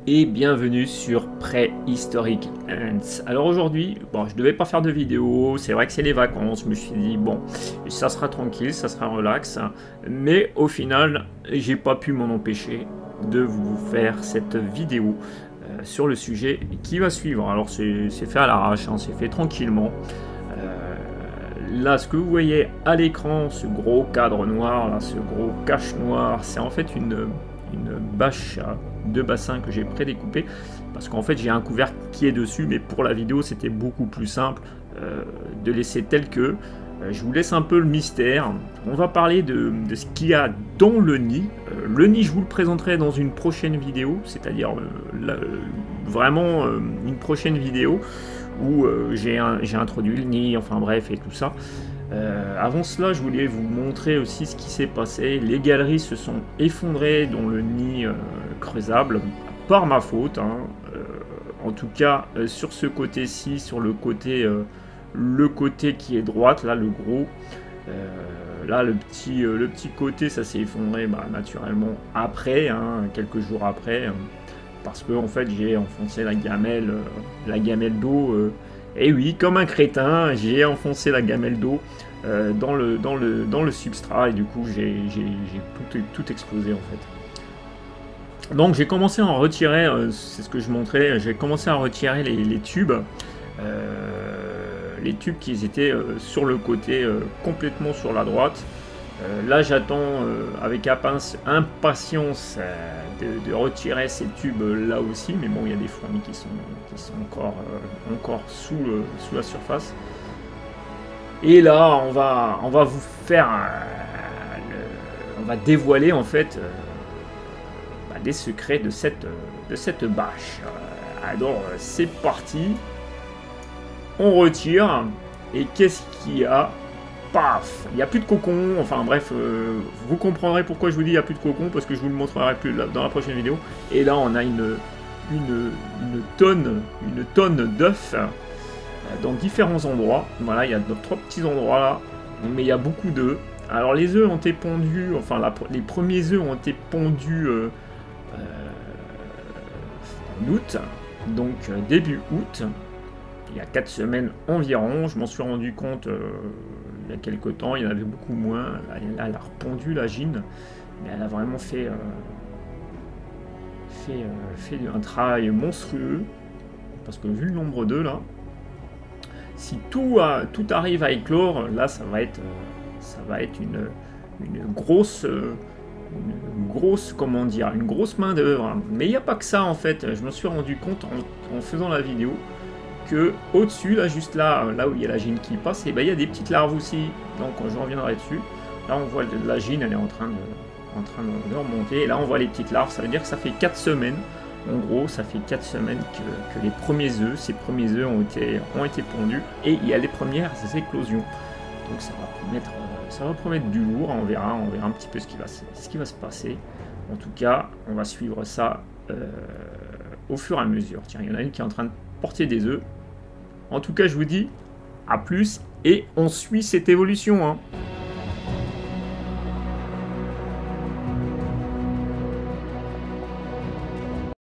et bienvenue sur Préhistoric Ants. Alors aujourd'hui, bon, je devais pas faire de vidéo, c'est vrai que c'est les vacances, je me suis dit bon, ça sera tranquille, ça sera relax, mais au final, j'ai pas pu m'en empêcher de vous faire cette vidéo sur le sujet qui va suivre. Alors c'est fait à l'arrache, hein, c'est fait tranquillement. Là, ce que vous voyez à l'écran, ce gros cadre noir, là, ce gros cache noir, c'est en fait une bâche à 2 bassins que j'ai prédécoupé parce qu'en fait j'ai un couvercle qui est dessus, mais pour la vidéo c'était beaucoup plus simple de laisser tel que. Je vous laisse un peu le mystère. On va parler de ce qu'il y a dans le nid. Le nid, je vous le présenterai dans une prochaine vidéo, c'est-à-dire vraiment une prochaine vidéo où j'ai introduit le nid, enfin bref, et tout ça. Avant cela, je voulais vous montrer aussi ce qui s'est passé. Les galeries se sont effondrées dans le nid creusable, par ma faute. Hein. En tout cas, sur ce côté-ci, sur le côté qui est droite, là, le gros. Là, le petit côté, ça s'est effondré naturellement après, hein, quelques jours après. Parce que en fait j'ai enfoncé la gamelle d'eau, et oui, comme un crétin, j'ai enfoncé la gamelle d'eau dans le substrat, et du coup j'ai tout explosé en fait. Donc j'ai commencé à en retirer, c'est ce que je montrais, j'ai commencé à retirer les tubes qui étaient sur le côté, complètement sur la droite. Là j'attends avec impatience de retirer ces tubes là aussi, mais bon, il y a des fourmis qui sont encore sous la surface. Et là on va vous faire on va dévoiler en fait des secrets de cette bâche. Alors c'est parti, on retire, et qu'est-ce qu'il y a? Paf, il n'y a plus de cocon. Enfin bref, vous comprendrez pourquoi je vous dis il n'y a plus de cocon, parce que je vous le montrerai plus dans la prochaine vidéo. Et là on a une tonne d'œufs dans différents endroits. Voilà, il y a 3 petits endroits là, mais il y a beaucoup d'œufs. Alors les œufs ont été pondus, enfin les premiers œufs ont été pondus en août, donc début août. Il y a 4 semaines environ, je m'en suis rendu compte il y a quelques temps, il y en avait beaucoup moins. Là, elle a repondu la gine, mais elle a vraiment fait un travail monstrueux, parce que vu le nombre d'œufs là, si tout arrive à éclore, là ça va être une grosse comment dire, une grosse main d'œuvre. Mais il n'y a pas que ça en fait, je me suis rendu compte en faisant la vidéo que au-dessus, là, juste là où il y a la gine qui passe, et ben il y a des petites larves aussi. Donc je reviendrai dessus. Là on voit la gine, elle est en train de remonter. Et là on voit les petites larves, ça veut dire que ça fait 4 semaines. En gros, ça fait 4 semaines que les premiers œufs, ces premiers œufs ont été pondus. Et il y a les premières éclosions. Donc ça va promettre du lourd, on verra un petit peu ce qui va se passer. En tout cas, on va suivre ça au fur et à mesure. Tiens, il y en a une qui est en train de porter des œufs. En tout cas, je vous dis à plus, et on suit cette évolution. Hein.